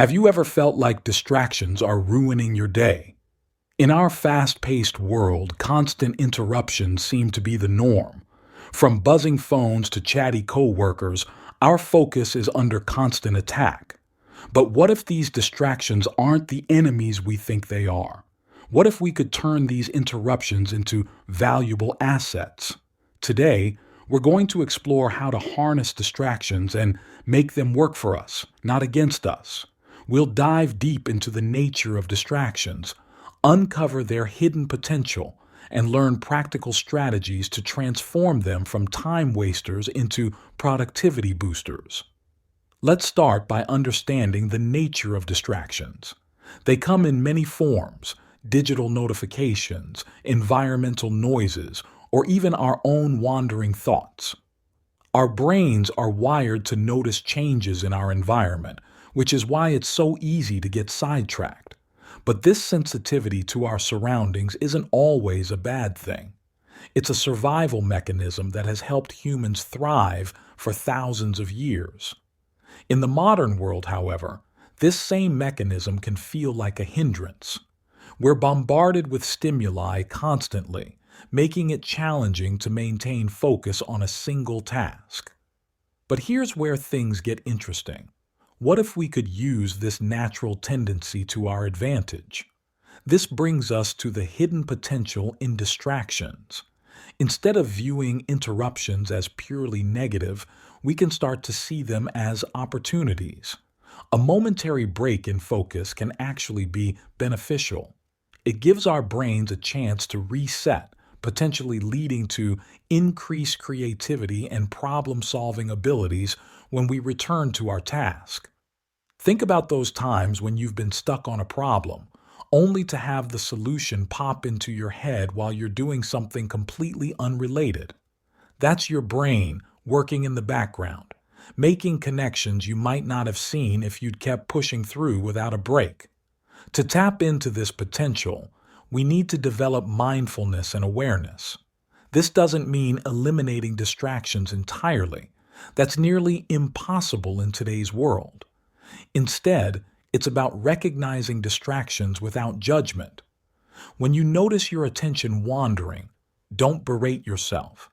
Have you ever felt like distractions are ruining your day? In our fast-paced world, constant interruptions seem to be the norm. From buzzing phones to chatty coworkers, our focus is under constant attack. But what if these distractions aren't the enemies we think they are? What if we could turn these interruptions into valuable assets? Today, we're going to explore how to harness distractions and make them work for us, not against us. We'll dive deep into the nature of distractions, uncover their hidden potential, and learn practical strategies to transform them from time wasters into productivity boosters. Let's start by understanding the nature of distractions. They come in many forms: digital notifications, environmental noises, or even our own wandering thoughts. Our brains are wired to notice changes in our environment, which is why it's so easy to get sidetracked. But this sensitivity to our surroundings isn't always a bad thing. It's a survival mechanism that has helped humans thrive for thousands of years. In the modern world, however, this same mechanism can feel like a hindrance. We're bombarded with stimuli constantly, making it challenging to maintain focus on a single task. But here's where things get interesting. What if we could use this natural tendency to our advantage? This brings us to the hidden potential in distractions. Instead of viewing interruptions as purely negative, we can start to see them as opportunities. A momentary break in focus can actually be beneficial. It gives our brains a chance to reset, potentially leading to increased creativity and problem-solving abilities when we return to our task. Think about those times when you've been stuck on a problem, only to have the solution pop into your head while you're doing something completely unrelated. That's your brain working in the background, making connections you might not have seen if you'd kept pushing through without a break. To tap into this potential, we need to develop mindfulness and awareness. This doesn't mean eliminating distractions entirely. That's nearly impossible in today's world. Instead, it's about recognizing distractions without judgment. When you notice your attention wandering, don't berate yourself.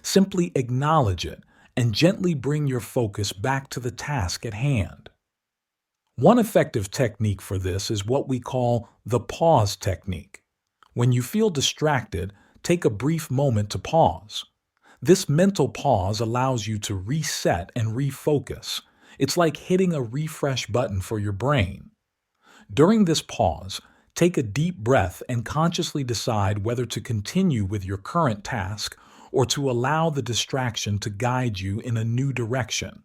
Simply acknowledge it and gently bring your focus back to the task at hand. One effective technique for this is what we call the pause technique. When you feel distracted, take a brief moment to pause. This mental pause allows you to reset and refocus. It's like hitting a refresh button for your brain. During this pause, take a deep breath and consciously decide whether to continue with your current task or to allow the distraction to guide you in a new direction.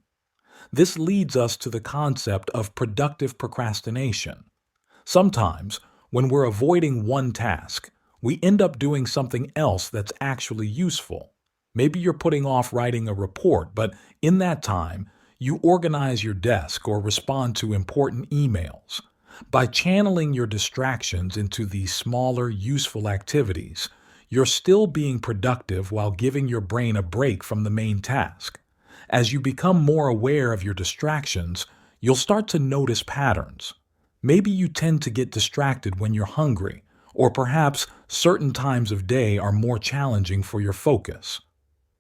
This leads us to the concept of productive procrastination. Sometimes, when we're avoiding one task, we end up doing something else that's actually useful. Maybe you're putting off writing a report, but in that time, you organize your desk or respond to important emails. By channeling your distractions into these smaller, useful activities, you're still being productive while giving your brain a break from the main task. As you become more aware of your distractions, you'll start to notice patterns. Maybe you tend to get distracted when you're hungry, or perhaps certain times of day are more challenging for your focus.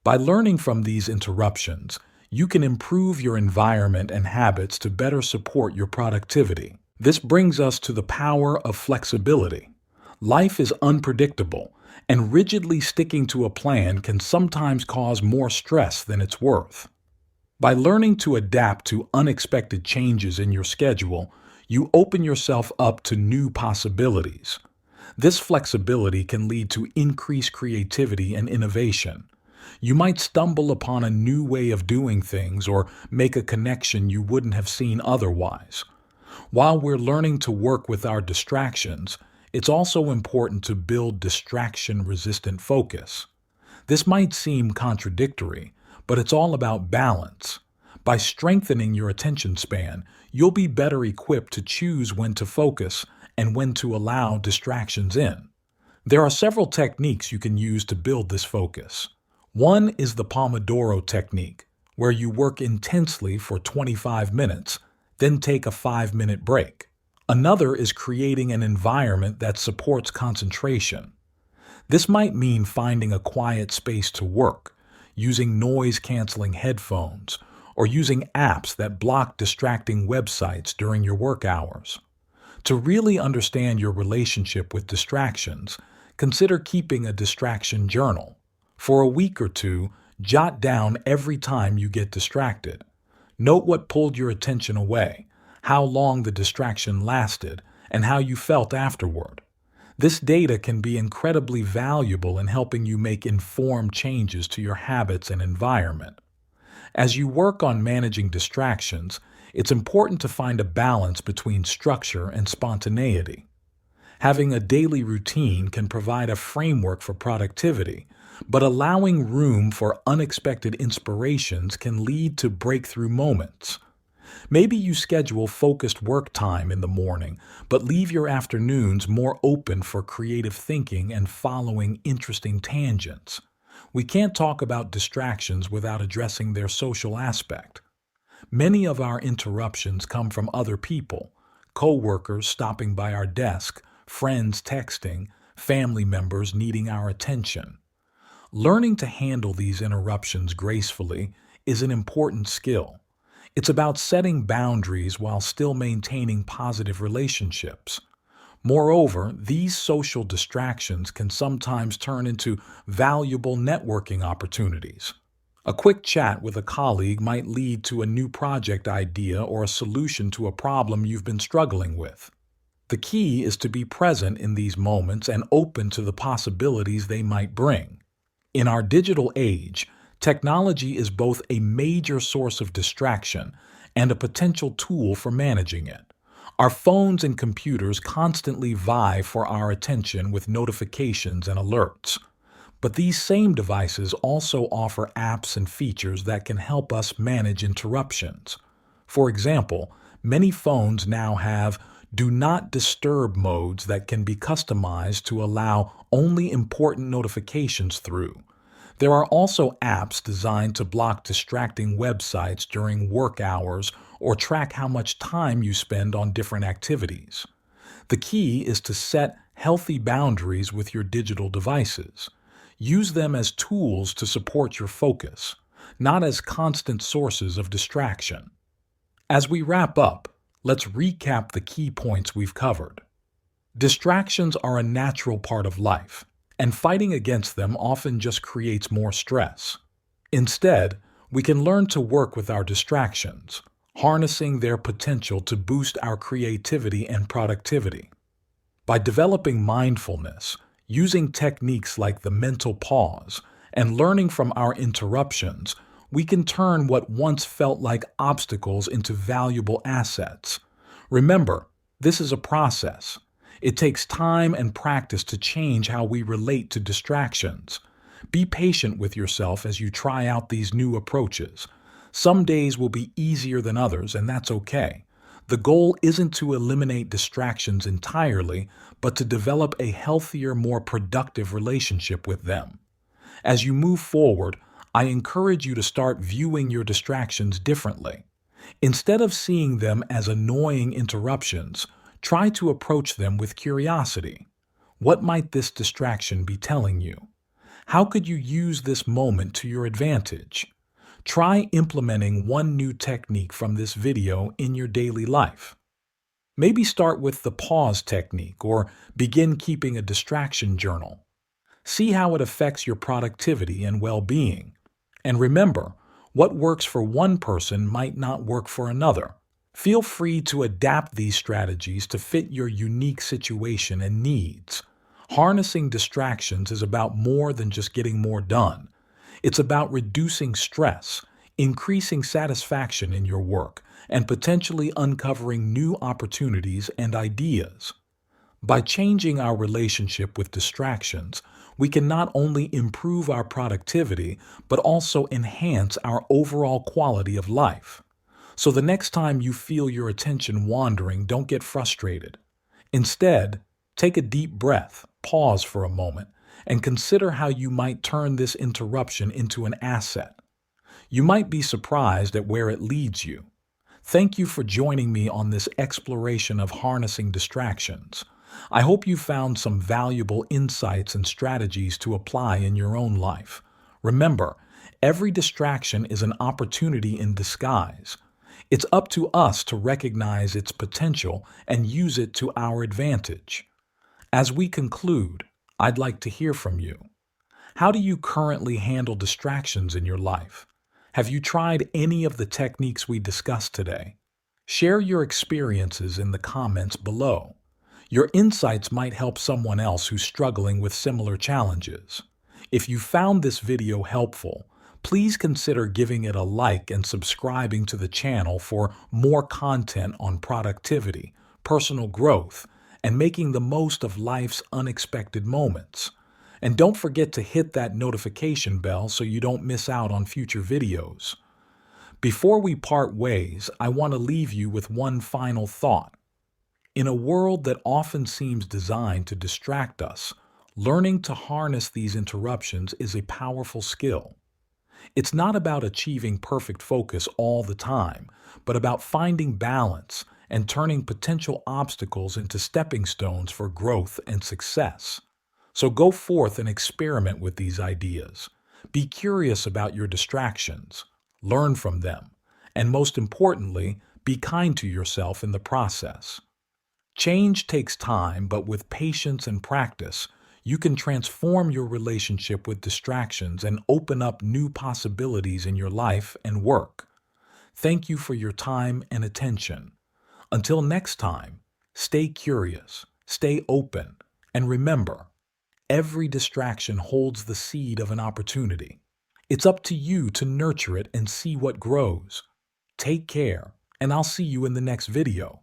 By learning from these interruptions, you can improve your environment and habits to better support your productivity. This brings us to the power of flexibility. Life is unpredictable, and rigidly sticking to a plan can sometimes cause more stress than it's worth. By learning to adapt to unexpected changes in your schedule, you open yourself up to new possibilities. This flexibility can lead to increased creativity and innovation. You might stumble upon a new way of doing things or make a connection you wouldn't have seen otherwise. While we're learning to work with our distractions, it's also important to build distraction-resistant focus. This might seem contradictory, but it's all about balance. By strengthening your attention span, you'll be better equipped to choose when to focus and when to allow distractions in. There are several techniques you can use to build this focus. One is the Pomodoro technique, where you work intensely for 25 minutes, then take a 5-minute break. Another is creating an environment that supports concentration. This might mean finding a quiet space to work, using noise-canceling headphones, or using apps that block distracting websites during your work hours. To really understand your relationship with distractions, consider keeping a distraction journal. For a week or two, jot down every time you get distracted. Note what pulled your attention away, how long the distraction lasted, and how you felt afterward. This data can be incredibly valuable in helping you make informed changes to your habits and environment. As you work on managing distractions, it's important to find a balance between structure and spontaneity. Having a daily routine can provide a framework for productivity, but allowing room for unexpected inspirations can lead to breakthrough moments. Maybe you schedule focused work time in the morning, but leave your afternoons more open for creative thinking and following interesting tangents. We can't talk about distractions without addressing their social aspect. Many of our interruptions come from other people, co-workers stopping by our desk, friends texting, family members needing our attention. Learning to handle these interruptions gracefully is an important skill. It's about setting boundaries while still maintaining positive relationships. Moreover, these social distractions can sometimes turn into valuable networking opportunities. A quick chat with a colleague might lead to a new project idea or a solution to a problem you've been struggling with. The key is to be present in these moments and open to the possibilities they might bring. In our digital age, technology is both a major source of distraction and a potential tool for managing it. Our phones and computers constantly vie for our attention with notifications and alerts. But these same devices also offer apps and features that can help us manage interruptions. For example, many phones now have do not disturb modes that can be customized to allow only important notifications through. There are also apps designed to block distracting websites during work hours or track how much time you spend on different activities. The key is to set healthy boundaries with your digital devices. Use them as tools to support your focus, not as constant sources of distraction. As we wrap up, let's recap the key points we've covered. Distractions are a natural part of life, and fighting against them often just creates more stress. Instead, we can learn to work with our distractions, harnessing their potential to boost our creativity and productivity. By developing mindfulness, using techniques like the mental pause, and learning from our interruptions, we can turn what once felt like obstacles into valuable assets. Remember, this is a process. It takes time and practice to change how we relate to distractions. Be patient with yourself as you try out these new approaches. Some days will be easier than others, and that's okay. The goal isn't to eliminate distractions entirely, but to develop a healthier, more productive relationship with them. As you move forward, I encourage you to start viewing your distractions differently. Instead of seeing them as annoying interruptions, try to approach them with curiosity. What might this distraction be telling you? How could you use this moment to your advantage? Try implementing one new technique from this video in your daily life. Maybe start with the pause technique or begin keeping a distraction journal. See how it affects your productivity and well-being. And remember, what works for one person might not work for another. Feel free to adapt these strategies to fit your unique situation and needs. Harnessing distractions is about more than just getting more done. It's about reducing stress, increasing satisfaction in your work, and potentially uncovering new opportunities and ideas. By changing our relationship with distractions, we can not only improve our productivity, but also enhance our overall quality of life. So the next time you feel your attention wandering, don't get frustrated. Instead, take a deep breath, pause for a moment, and consider how you might turn this interruption into an asset. You might be surprised at where it leads you. Thank you for joining me on this exploration of harnessing distractions. I hope you found some valuable insights and strategies to apply in your own life. Remember, every distraction is an opportunity in disguise. It's up to us to recognize its potential and use it to our advantage. As we conclude, I'd like to hear from you. How do you currently handle distractions in your life? Have you tried any of the techniques we discussed today? Share your experiences in the comments below. Your insights might help someone else who's struggling with similar challenges. If you found this video helpful, please consider giving it a like and subscribing to the channel for more content on productivity, personal growth, and making the most of life's unexpected moments. And don't forget to hit that notification bell so you don't miss out on future videos. Before we part ways, I want to leave you with one final thought. In a world that often seems designed to distract us, learning to harness these interruptions is a powerful skill. It's not about achieving perfect focus all the time, but about finding balance and turning potential obstacles into stepping stones for growth and success. So go forth and experiment with these ideas. Be curious about your distractions, learn from them, and most importantly, be kind to yourself in the process. Change takes time, but with patience and practice, you can transform your relationship with distractions and open up new possibilities in your life and work. Thank you for your time and attention. Until next time, stay curious, stay open, and remember, every distraction holds the seed of an opportunity. It's up to you to nurture it and see what grows. Take care, and I'll see you in the next video.